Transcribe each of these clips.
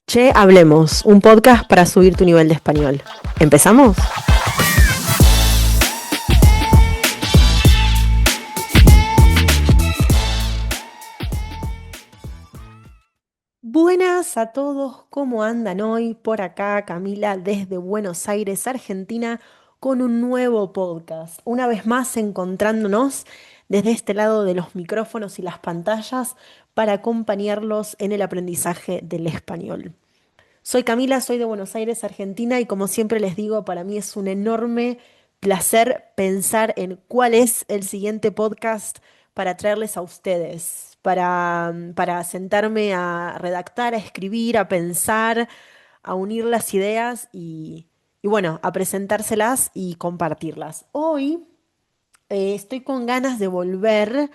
Che, hablemos, un podcast para subir tu nivel de español. ¿Empezamos? Buenas a todos, ¿cómo andan hoy? Por acá, Camila, desde Buenos Aires, Argentina, con un nuevo podcast. Una vez más encontrándonos desde este lado de los micrófonos y las pantallas para acompañarlos en el aprendizaje del español. Soy Camila, soy de Buenos Aires, Argentina, y como siempre les digo, para mí es un enorme placer pensar en cuál es el siguiente podcast para traerles a ustedes, para sentarme a redactar, a escribir, a pensar, a unir las ideas y bueno, a presentárselas y compartirlas. Hoy estoy con ganas de volver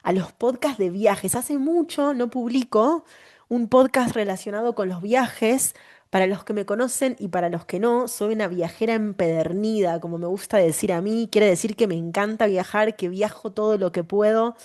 a los podcasts de viajes. Hace mucho no publico un podcast relacionado con los viajes. Para los que me conocen y para los que no, soy una viajera empedernida, como me gusta decir a mí. Quiere decir que me encanta viajar, que viajo todo lo que puedo,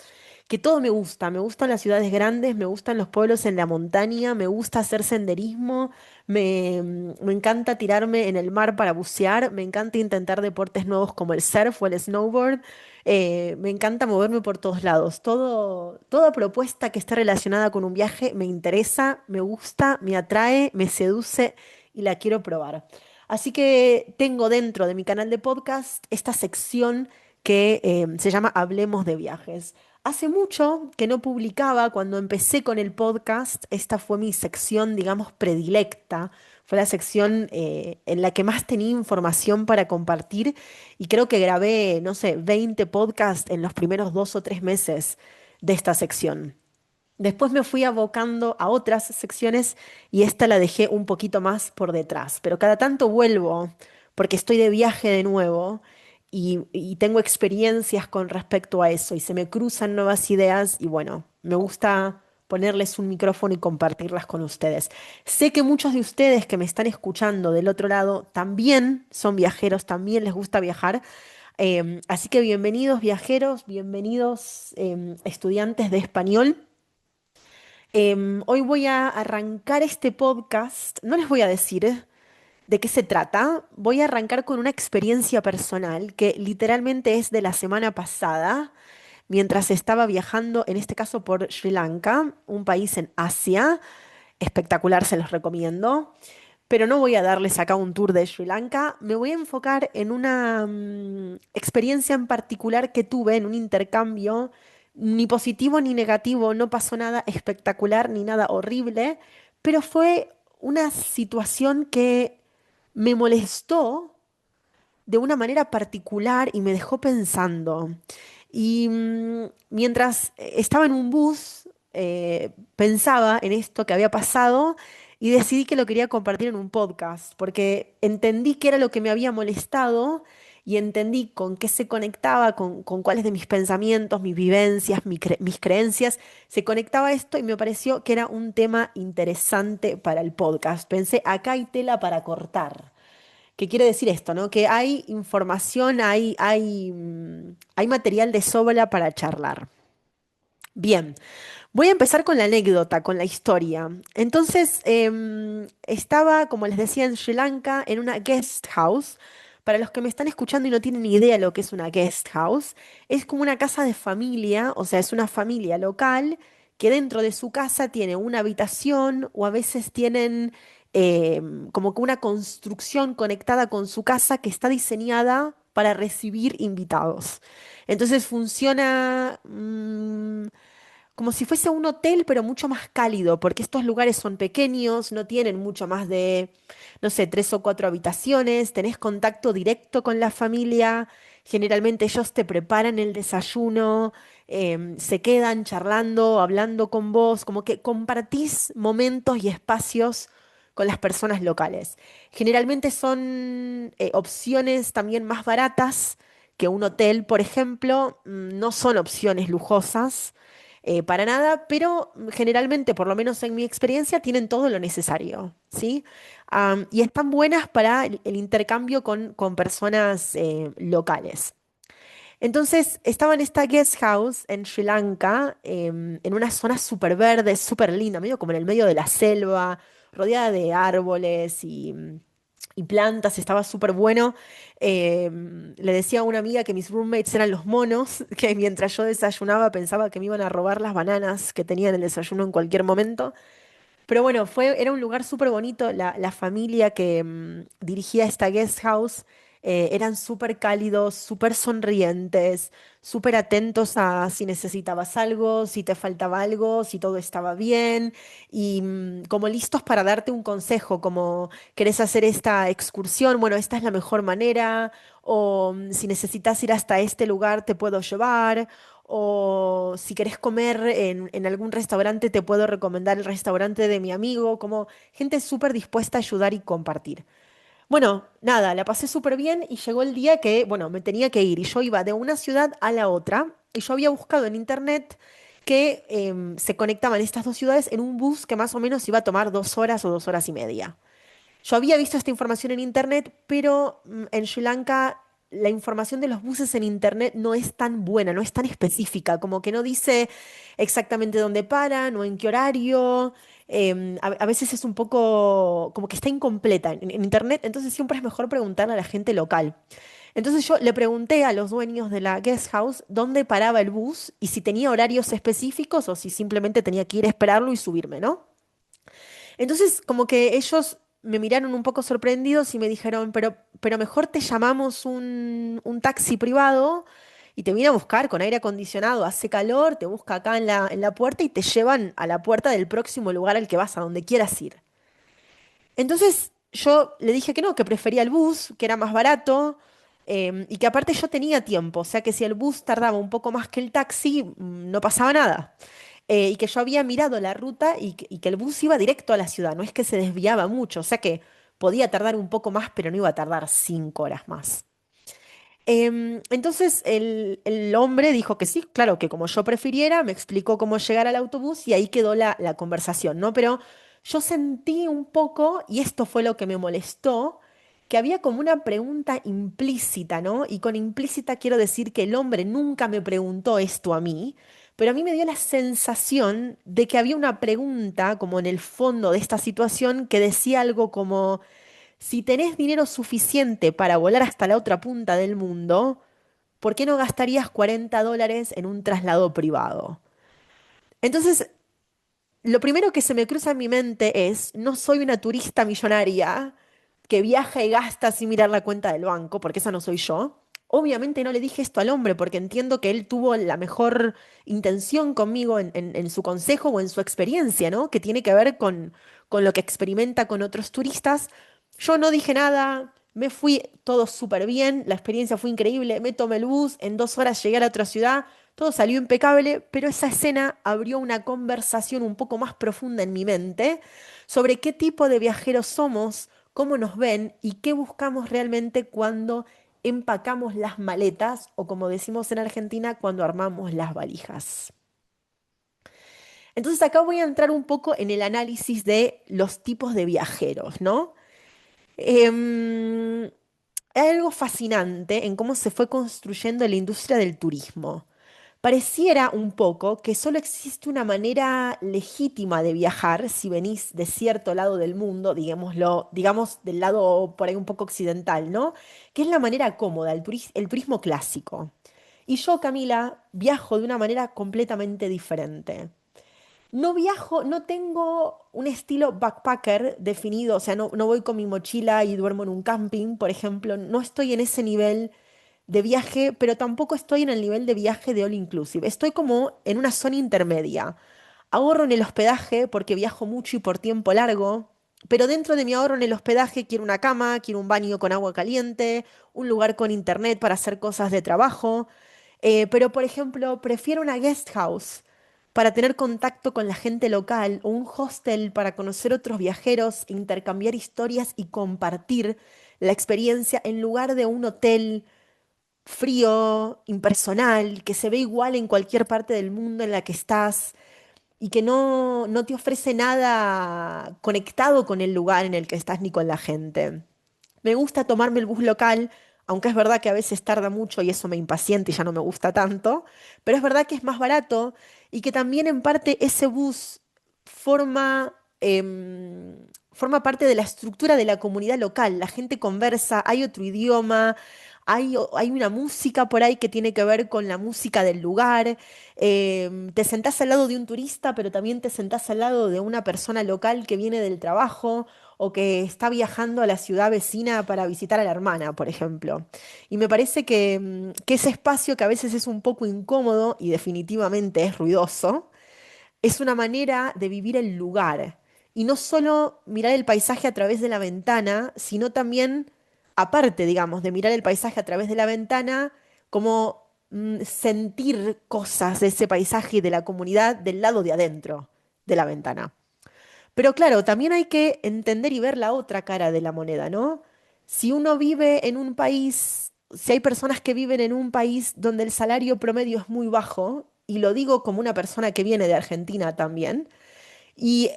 que todo me gusta. Me gustan las ciudades grandes, me gustan los pueblos en la montaña, me gusta hacer senderismo, me encanta tirarme en el mar para bucear, me encanta intentar deportes nuevos como el surf o el snowboard. Me encanta moverme por todos lados. Toda propuesta que esté relacionada con un viaje me interesa, me gusta, me atrae, me seduce y la quiero probar. Así que tengo dentro de mi canal de podcast esta sección que se llama Hablemos de viajes. Hace mucho que no publicaba. Cuando empecé con el podcast, esta fue mi sección, digamos, predilecta. Fue la sección en la que más tenía información para compartir y creo que grabé, no sé, 20 podcasts en los primeros 2 o 3 meses de esta sección. Después me fui abocando a otras secciones y esta la dejé un poquito más por detrás, pero cada tanto vuelvo porque estoy de viaje de nuevo y tengo experiencias con respecto a eso y se me cruzan nuevas ideas y bueno, me gusta ponerles un micrófono y compartirlas con ustedes. Sé que muchos de ustedes que me están escuchando del otro lado también son viajeros, también les gusta viajar. Así que bienvenidos viajeros, bienvenidos estudiantes de español. Hoy voy a arrancar este podcast. No les voy a decir de qué se trata. Voy a arrancar con una experiencia personal que literalmente es de la semana pasada, mientras estaba viajando, en este caso por Sri Lanka, un país en Asia. Espectacular, se los recomiendo. Pero no voy a darles acá un tour de Sri Lanka. Me voy a enfocar en una experiencia en particular que tuve en un intercambio, ni positivo ni negativo. No pasó nada espectacular ni nada horrible, pero fue una situación que me molestó de una manera particular y me dejó pensando. Y mientras estaba en un bus, pensaba en esto que había pasado y decidí que lo quería compartir en un podcast, porque entendí qué era lo que me había molestado y entendí con qué se conectaba, con cuáles de mis pensamientos, mis vivencias, mis creencias, se conectaba esto y me pareció que era un tema interesante para el podcast. Pensé, acá hay tela para cortar. ¿Qué quiere decir esto, no? Que hay información, hay material de sobra para charlar. Bien, voy a empezar con la anécdota, con la historia. Entonces, estaba, como les decía, en Sri Lanka, en una guest house. Para los que me están escuchando y no tienen ni idea lo que es una guest house, es como una casa de familia, o sea, es una familia local que dentro de su casa tiene una habitación o a veces tienen como que una construcción conectada con su casa que está diseñada para recibir invitados. Entonces funciona como si fuese un hotel, pero mucho más cálido, porque estos lugares son pequeños, no tienen mucho más de, no sé, 3 o 4 habitaciones, tenés contacto directo con la familia, generalmente ellos te preparan el desayuno, se quedan charlando, hablando con vos, como que compartís momentos y espacios con las personas locales. Generalmente son opciones también más baratas que un hotel, por ejemplo, no son opciones lujosas para nada, pero generalmente, por lo menos en mi experiencia, tienen todo lo necesario, ¿sí? Y están buenas para el intercambio con personas locales. Entonces, estaba en esta guest house en Sri Lanka, en una zona súper verde, súper linda, medio como en el medio de la selva, rodeada de árboles y plantas, estaba súper bueno. Le decía a una amiga que mis roommates eran los monos, que mientras yo desayunaba pensaba que me iban a robar las bananas que tenía en el desayuno en cualquier momento. Pero bueno, era un lugar súper bonito. La familia que dirigía esta guest house eran súper cálidos, súper sonrientes, súper atentos a si necesitabas algo, si te faltaba algo, si todo estaba bien, y como listos para darte un consejo, como querés hacer esta excursión, bueno, esta es la mejor manera, o si necesitas ir hasta este lugar, te puedo llevar. O si querés comer en algún restaurante, te puedo recomendar el restaurante de mi amigo, como gente súper dispuesta a ayudar y compartir. Bueno, nada, la pasé súper bien y llegó el día que, bueno, me tenía que ir y yo iba de una ciudad a la otra y yo había buscado en internet que se conectaban estas dos ciudades en un bus que más o menos iba a tomar 2 horas o 2 horas y media. Yo había visto esta información en internet, pero en Sri Lanka la información de los buses en internet no es tan buena, no es tan específica, como que no dice exactamente dónde paran o en qué horario. A veces es un poco como que está incompleta en internet, entonces siempre es mejor preguntarle a la gente local. Entonces yo le pregunté a los dueños de la guest house dónde paraba el bus y si tenía horarios específicos o si simplemente tenía que ir a esperarlo y subirme, ¿no? Entonces, como que ellos me miraron un poco sorprendidos y me dijeron, pero mejor te llamamos un taxi privado y te viene a buscar con aire acondicionado, hace calor, te busca acá en la puerta y te llevan a la puerta del próximo lugar al que vas, a donde quieras ir. Entonces yo le dije que no, que prefería el bus, que era más barato y que aparte yo tenía tiempo, o sea que si el bus tardaba un poco más que el taxi, no pasaba nada. Y que yo había mirado la ruta y que el bus iba directo a la ciudad, no es que se desviaba mucho, o sea que podía tardar un poco más, pero no iba a tardar 5 horas más. Entonces el hombre dijo que sí, claro, que como yo prefiriera, me explicó cómo llegar al autobús y ahí quedó la conversación, ¿no? Pero yo sentí un poco, y esto fue lo que me molestó, que había como una pregunta implícita, ¿no? Y con implícita quiero decir que el hombre nunca me preguntó esto a mí, pero a mí me dio la sensación de que había una pregunta como en el fondo de esta situación que decía algo como si tenés dinero suficiente para volar hasta la otra punta del mundo, ¿por qué no gastarías $40 en un traslado privado? Entonces, lo primero que se me cruza en mi mente es, no soy una turista millonaria que viaja y gasta sin mirar la cuenta del banco, porque esa no soy yo. Obviamente no le dije esto al hombre porque entiendo que él tuvo la mejor intención conmigo en su consejo o en su experiencia, ¿no? Que tiene que ver con lo que experimenta con otros turistas. Yo no dije nada, me fui todo súper bien, la experiencia fue increíble, me tomé el bus, en 2 horas llegué a la otra ciudad, todo salió impecable, pero esa escena abrió una conversación un poco más profunda en mi mente sobre qué tipo de viajeros somos, cómo nos ven y qué buscamos realmente cuando empacamos las maletas o como decimos en Argentina, cuando armamos las valijas. Entonces acá voy a entrar un poco en el análisis de los tipos de viajeros, ¿no? Em, Hay algo fascinante en cómo se fue construyendo la industria del turismo. Pareciera un poco que solo existe una manera legítima de viajar si venís de cierto lado del mundo, digámoslo, digamos del lado por ahí un poco occidental, ¿no? Que es la manera cómoda, el turismo clásico. Y yo, Camila, viajo de una manera completamente diferente. No viajo, no tengo un estilo backpacker definido, o sea, no voy con mi mochila y duermo en un camping, por ejemplo, no estoy en ese nivel de viaje, pero tampoco estoy en el nivel de viaje de all inclusive. Estoy como en una zona intermedia. Ahorro en el hospedaje porque viajo mucho y por tiempo largo, pero dentro de mi ahorro en el hospedaje quiero una cama, quiero un baño con agua caliente, un lugar con internet para hacer cosas de trabajo. Pero, por ejemplo, prefiero una guest house para tener contacto con la gente local o un hostel para conocer otros viajeros, intercambiar historias y compartir la experiencia en lugar de un hotel frío, impersonal, que se ve igual en cualquier parte del mundo en la que estás y que no te ofrece nada conectado con el lugar en el que estás ni con la gente. Me gusta tomarme el bus local, aunque es verdad que a veces tarda mucho y eso me impacienta y ya no me gusta tanto, pero es verdad que es más barato y que también en parte ese bus forma forma parte de la estructura de la comunidad local. La gente conversa, hay otro idioma, hay una música por ahí que tiene que ver con la música del lugar. Te sentás al lado de un turista, pero también te sentás al lado de una persona local que viene del trabajo o que está viajando a la ciudad vecina para visitar a la hermana, por ejemplo. Y me parece que ese espacio que a veces es un poco incómodo y definitivamente es ruidoso, es una manera de vivir el lugar. Y no solo mirar el paisaje a través de la ventana, sino también, aparte, digamos, de mirar el paisaje a través de la ventana, como sentir cosas de ese paisaje y de la comunidad del lado de adentro de la ventana. Pero claro, también hay que entender y ver la otra cara de la moneda, ¿no? Si uno vive en un país, si hay personas que viven en un país donde el salario promedio es muy bajo, y lo digo como una persona que viene de Argentina también, y,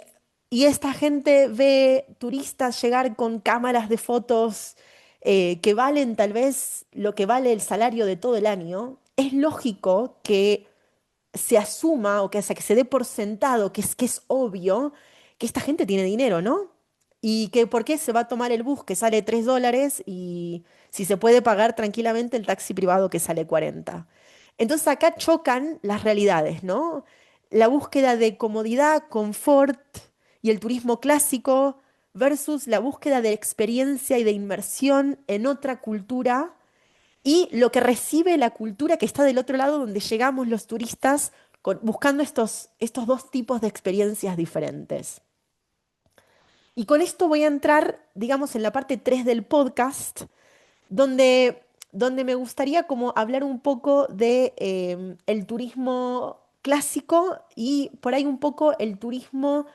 y esta gente ve turistas llegar con cámaras de fotos que valen tal vez lo que vale el salario de todo el año, es lógico que se asuma o que se dé por sentado que es obvio que esta gente tiene dinero, ¿no? Y que por qué se va a tomar el bus que sale $3 y si se puede pagar tranquilamente el taxi privado que sale 40. Entonces acá chocan las realidades, ¿no? La búsqueda de comodidad, confort y el turismo clásico versus la búsqueda de experiencia y de inmersión en otra cultura y lo que recibe la cultura que está del otro lado, donde llegamos los turistas buscando estos dos tipos de experiencias diferentes. Y con esto voy a entrar, digamos, en la parte 3 del podcast, donde me gustaría como hablar un poco de el turismo clásico y por ahí un poco el turismo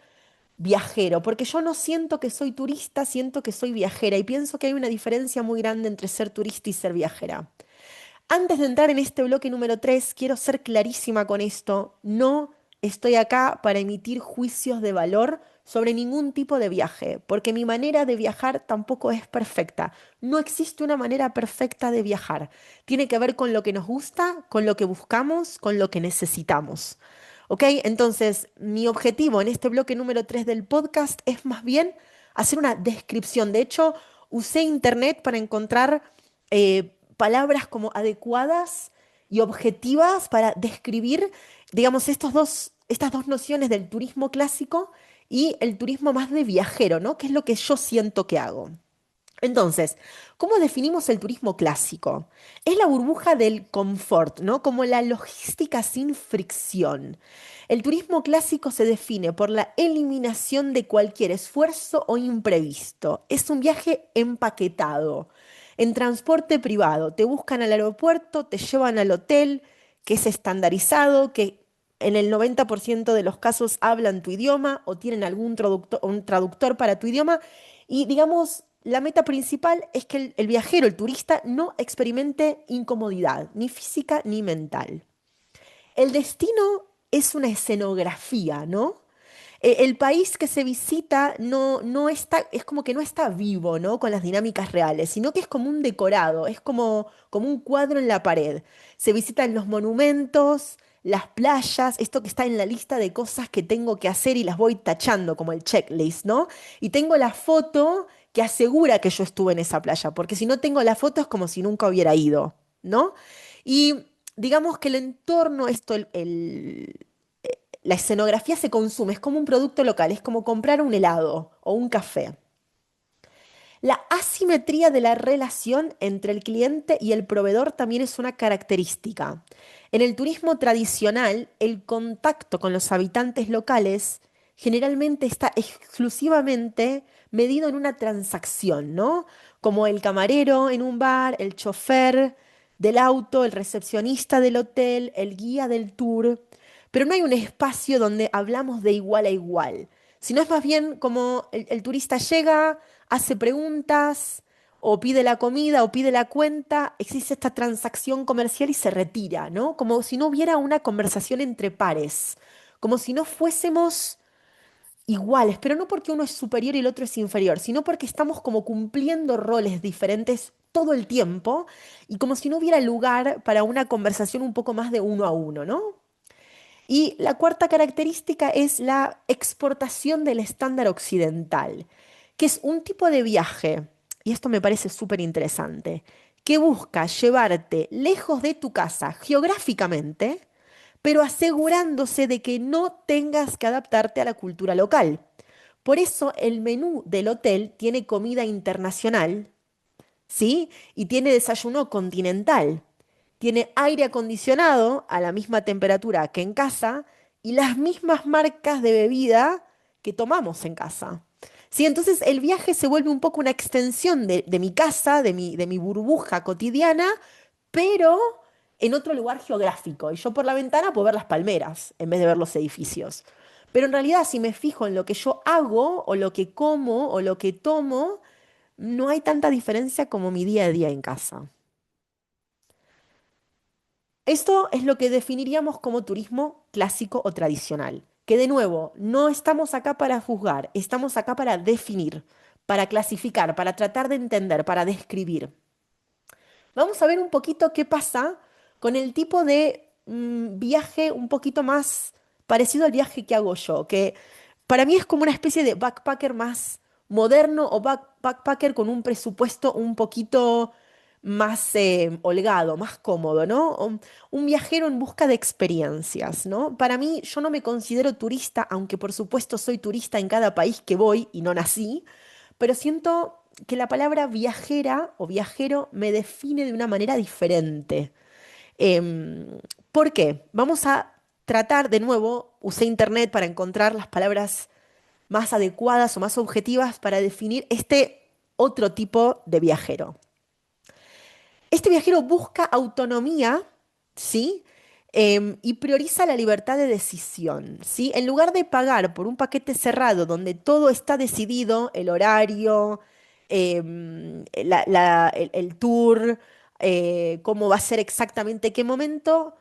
viajero, porque yo no siento que soy turista, siento que soy viajera y pienso que hay una diferencia muy grande entre ser turista y ser viajera. Antes de entrar en este bloque número 3, quiero ser clarísima con esto. No estoy acá para emitir juicios de valor sobre ningún tipo de viaje, porque mi manera de viajar tampoco es perfecta. No existe una manera perfecta de viajar. Tiene que ver con lo que nos gusta, con lo que buscamos, con lo que necesitamos. ¿Ok? Entonces, mi objetivo en este bloque número 3 del podcast es más bien hacer una descripción. De hecho, usé internet para encontrar palabras como adecuadas y objetivas para describir, digamos, estas dos nociones del turismo clásico y el turismo más de viajero, ¿no? Que es lo que yo siento que hago. Entonces, ¿cómo definimos el turismo clásico? Es la burbuja del confort, ¿no? Como la logística sin fricción. El turismo clásico se define por la eliminación de cualquier esfuerzo o imprevisto. Es un viaje empaquetado, en transporte privado. Te buscan al aeropuerto, te llevan al hotel, que es estandarizado, que en el 90% de los casos hablan tu idioma o tienen algún un traductor para tu idioma. Y digamos, la meta principal es que el viajero, el turista, no experimente incomodidad, ni física ni mental. El destino es una escenografía, ¿no? El país que se visita no está, es como que no está vivo, ¿no? Con las dinámicas reales, sino que es como un decorado, es como un cuadro en la pared. Se visitan los monumentos, las playas, esto que está en la lista de cosas que tengo que hacer y las voy tachando como el checklist, ¿no? Y tengo la foto que asegura que yo estuve en esa playa, porque si no tengo la foto es como si nunca hubiera ido, ¿no? Y digamos que el entorno, la escenografía se consume, es como un producto local, es como comprar un helado o un café. La asimetría de la relación entre el cliente y el proveedor también es una característica. En el turismo tradicional, el contacto con los habitantes locales generalmente está exclusivamente medido en una transacción, ¿no? Como el camarero en un bar, el chofer del auto, el recepcionista del hotel, el guía del tour. Pero no hay un espacio donde hablamos de igual a igual, sino es más bien como el turista llega, hace preguntas, o pide la comida, o pide la cuenta, existe esta transacción comercial y se retira, ¿no? Como si no hubiera una conversación entre pares, como si no fuésemos iguales, pero no porque uno es superior y el otro es inferior, sino porque estamos como cumpliendo roles diferentes todo el tiempo y como si no hubiera lugar para una conversación un poco más de uno a uno, ¿no? Y la cuarta característica es la exportación del estándar occidental. que es un tipo de viaje, y esto me parece súper interesante, que busca llevarte lejos de tu casa geográficamente, pero asegurándose de que no tengas que adaptarte a la cultura local. Por eso el menú del hotel tiene comida internacional, ¿sí? Y tiene desayuno continental. Tiene aire acondicionado a la misma temperatura que en casa y las mismas marcas de bebida que tomamos en casa. ¿Sí? Entonces el viaje se vuelve un poco una extensión de mi casa, de mi burbuja cotidiana, pero en otro lugar geográfico. Y yo por la ventana puedo ver las palmeras en vez de ver los edificios. Pero en realidad, si me fijo en lo que yo hago, o lo que como, o lo que tomo, no hay tanta diferencia como mi día a día en casa. Esto es lo que definiríamos como turismo clásico o tradicional. Que de nuevo, no estamos acá para juzgar, estamos acá para definir, para clasificar, para tratar de entender, para describir. Vamos a ver un poquito qué pasa con el tipo de viaje un poquito más parecido al viaje que hago yo, que para mí es como una especie de backpacker más moderno o backpacker con un presupuesto un poquito más holgado, más cómodo, ¿no? Un viajero en busca de experiencias, ¿no? Para mí, yo no me considero turista, aunque por supuesto soy turista en cada país que voy y no nací, pero siento que la palabra viajera o viajero me define de una manera diferente. Em, ¿Por qué? Vamos a tratar de nuevo, usé internet para encontrar las palabras más adecuadas o más objetivas para definir este otro tipo de viajero. Este viajero busca autonomía, ¿sí? Y prioriza la libertad de decisión, ¿sí? En lugar de pagar por un paquete cerrado donde todo está decidido, el horario, el tour, cómo va a ser exactamente qué momento,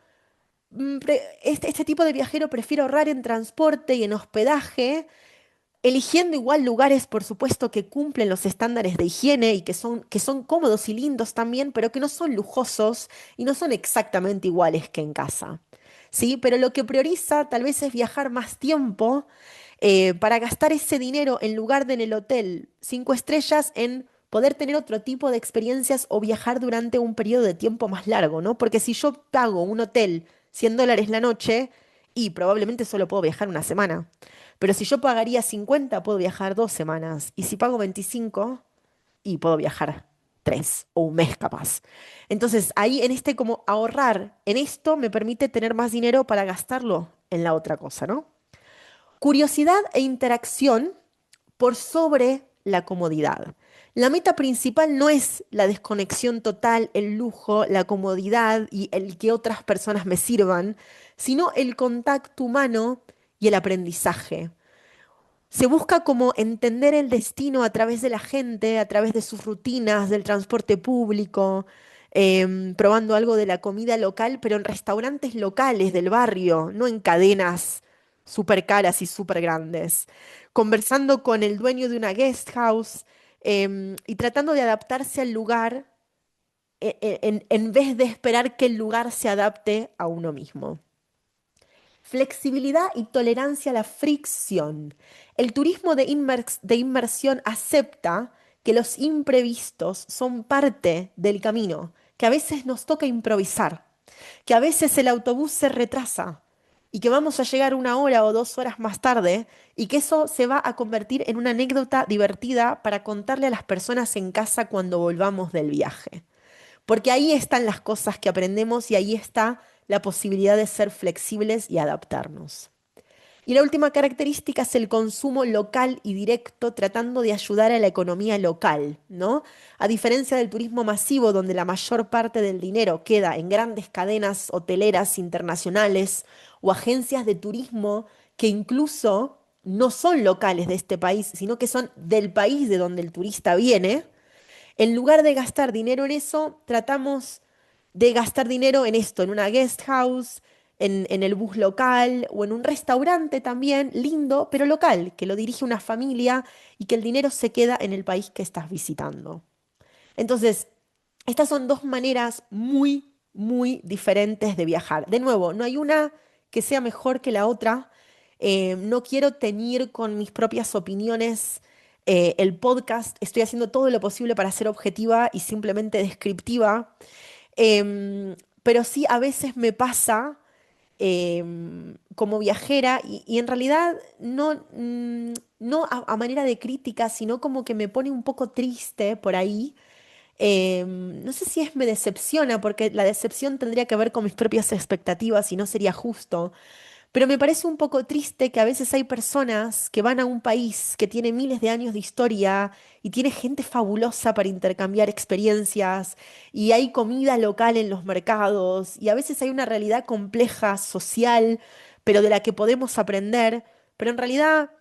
este tipo de viajero prefiere ahorrar en transporte y en hospedaje, eligiendo igual lugares, por supuesto, que cumplen los estándares de higiene y que son cómodos y lindos también, pero que no son lujosos y no son exactamente iguales que en casa. ¿Sí? Pero lo que prioriza tal vez es viajar más tiempo para gastar ese dinero en lugar de en el hotel 5 estrellas en poder tener otro tipo de experiencias o viajar durante un periodo de tiempo más largo, ¿no? Porque si yo pago un hotel $100 la noche y probablemente solo puedo viajar una semana. Pero si yo pagaría 50, puedo viajar 2 semanas. Y si pago 25, y puedo viajar 3 o un mes capaz. Entonces, ahí en este como ahorrar en esto me permite tener más dinero para gastarlo en la otra cosa, ¿no? Curiosidad e interacción por sobre la comodidad. La meta principal no es la desconexión total, el lujo, la comodidad y el que otras personas me sirvan, sino el contacto humano y el aprendizaje. Se busca como entender el destino a través de la gente, a través de sus rutinas, del transporte público, probando algo de la comida local, pero en restaurantes locales del barrio, no en cadenas súper caras y súper grandes. Conversando con el dueño de una guest house, y tratando de adaptarse al lugar en vez de esperar que el lugar se adapte a uno mismo. Flexibilidad y tolerancia a la fricción. El turismo de inmersión acepta que los imprevistos son parte del camino, que a veces nos toca improvisar, que a veces el autobús se retrasa y que vamos a llegar 1 hora o 2 horas más tarde y que eso se va a convertir en una anécdota divertida para contarle a las personas en casa cuando volvamos del viaje. Porque ahí están las cosas que aprendemos y ahí está la posibilidad de ser flexibles y adaptarnos. Y la última característica es el consumo local y directo, tratando de ayudar a la economía local, ¿no? A diferencia del turismo masivo, donde la mayor parte del dinero queda en grandes cadenas hoteleras internacionales o agencias de turismo que incluso no son locales de este país, sino que son del país de donde el turista viene. En lugar de gastar dinero en eso, tratamos de gastar dinero en esto, en una guest house, en el bus local o en un restaurante también, lindo, pero local, que lo dirige una familia y que el dinero se queda en el país que estás visitando. Entonces, estas son dos maneras muy, muy diferentes de viajar. De nuevo, no hay una que sea mejor que la otra. No quiero teñir con mis propias opiniones El podcast, estoy haciendo todo lo posible para ser objetiva y simplemente descriptiva. Pero sí, a veces me pasa como viajera y en realidad no a manera de crítica, sino como que me pone un poco triste por ahí. No sé si me decepciona, porque la decepción tendría que ver con mis propias expectativas y no sería justo. Pero me parece un poco triste que a veces hay personas que van a un país que tiene miles de años de historia y tiene gente fabulosa para intercambiar experiencias y hay comida local en los mercados y a veces hay una realidad compleja, social, pero de la que podemos aprender. Pero en realidad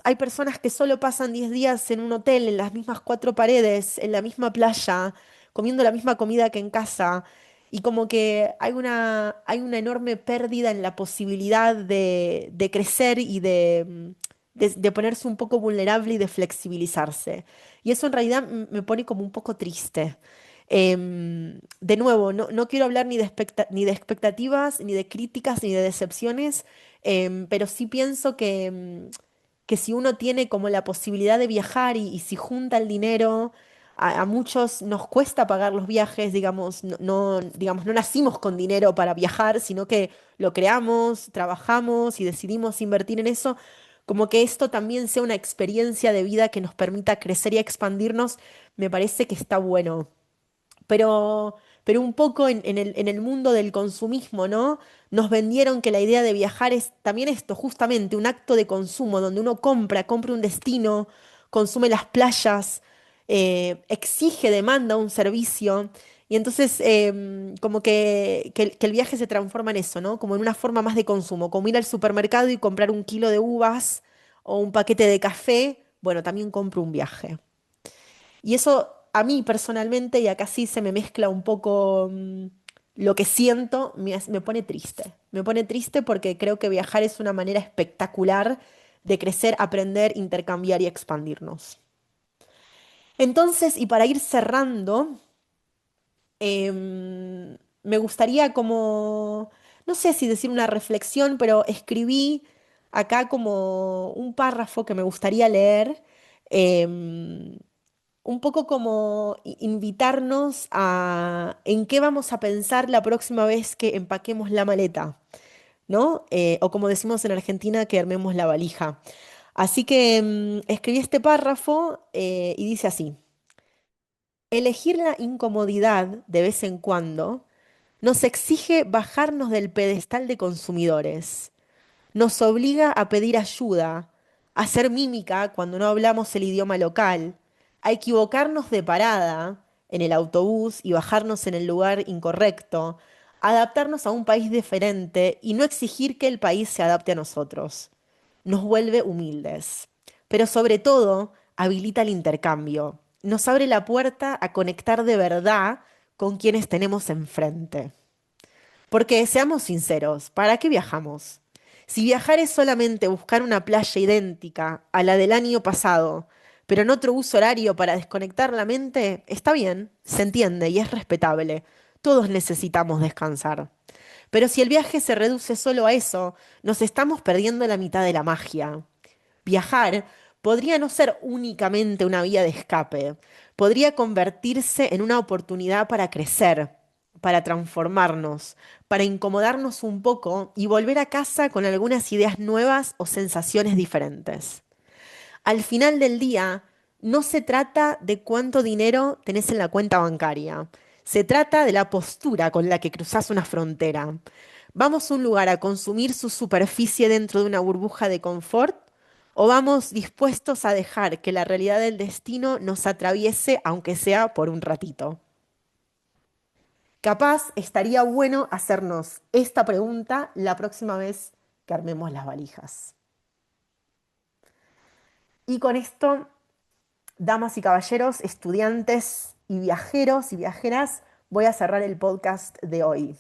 hay personas que solo pasan 10 días en un hotel, en las mismas cuatro paredes, en la misma playa, comiendo la misma comida que en casa. Y como que hay una enorme pérdida en la posibilidad de crecer y de ponerse un poco vulnerable y de flexibilizarse. Y eso en realidad me pone como un poco triste. De nuevo, no quiero hablar ni de expectativas, ni de críticas, ni de decepciones, pero sí pienso que si uno tiene como la posibilidad de viajar y si junta el dinero, a muchos nos cuesta pagar los viajes, digamos, digamos, no nacimos con dinero para viajar, sino que lo creamos, trabajamos y decidimos invertir en eso, como que esto también sea una experiencia de vida que nos permita crecer y expandirnos, me parece que está bueno, pero un poco en el mundo del consumismo, ¿no? Nos vendieron que la idea de viajar es también esto, justamente un acto de consumo, donde uno compra un destino, consume las playas, exige, demanda un servicio. Y entonces como que el viaje se transforma en eso, ¿no? Como en una forma más de consumo, como ir al supermercado y comprar un kilo de uvas o un paquete de café, bueno, también compro un viaje. Y eso a mí personalmente, y acá sí se me mezcla un poco lo que siento, me pone triste. Me pone triste porque creo que viajar es una manera espectacular de crecer, aprender, intercambiar y expandirnos. Entonces, y para ir cerrando, me gustaría como, no sé si decir una reflexión, pero escribí acá como un párrafo que me gustaría leer. em, un poco como invitarnos a en qué vamos a pensar la próxima vez que empaquemos la maleta, ¿no? O como decimos en Argentina, que armemos la valija. Así que escribí este párrafo y dice así: elegir la incomodidad de vez en cuando nos exige bajarnos del pedestal de consumidores, nos obliga a pedir ayuda, a hacer mímica cuando no hablamos el idioma local, a equivocarnos de parada en el autobús y bajarnos en el lugar incorrecto, a adaptarnos a un país diferente y no exigir que el país se adapte a nosotros. Nos vuelve humildes, pero sobre todo habilita el intercambio. Nos abre la puerta a conectar de verdad con quienes tenemos enfrente. Porque seamos sinceros, ¿para qué viajamos? Si viajar es solamente buscar una playa idéntica a la del año pasado, pero en otro uso horario para desconectar la mente, está bien, se entiende y es respetable. Todos necesitamos descansar. Pero si el viaje se reduce solo a eso, nos estamos perdiendo la mitad de la magia. Viajar podría no ser únicamente una vía de escape, podría convertirse en una oportunidad para crecer, para transformarnos, para incomodarnos un poco y volver a casa con algunas ideas nuevas o sensaciones diferentes. Al final del día, no se trata de cuánto dinero tenés en la cuenta bancaria, se trata de la postura con la que cruzás una frontera. ¿Vamos a un lugar a consumir su superficie dentro de una burbuja de confort? ¿O vamos dispuestos a dejar que la realidad del destino nos atraviese, aunque sea por un ratito? Capaz estaría bueno hacernos esta pregunta la próxima vez que armemos las valijas. Y con esto, damas y caballeros, estudiantes y viajeros y viajeras, voy a cerrar el podcast de hoy,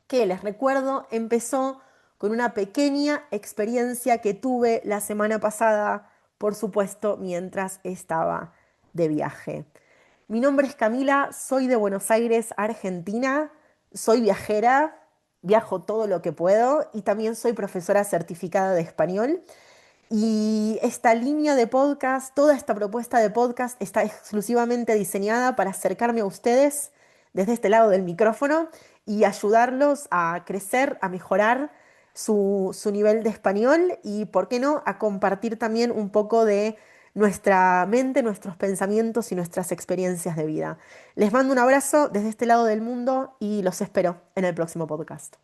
que les recuerdo empezó con una pequeña experiencia que tuve la semana pasada, por supuesto, mientras estaba de viaje. Mi nombre es Camila, soy de Buenos Aires, Argentina, soy viajera, viajo todo lo que puedo y también soy profesora certificada de español. Y esta línea de podcast, toda esta propuesta de podcast está exclusivamente diseñada para acercarme a ustedes desde este lado del micrófono y ayudarlos a crecer, a mejorar su nivel de español y, ¿por qué no?, a compartir también un poco de nuestra mente, nuestros pensamientos y nuestras experiencias de vida. Les mando un abrazo desde este lado del mundo y los espero en el próximo podcast.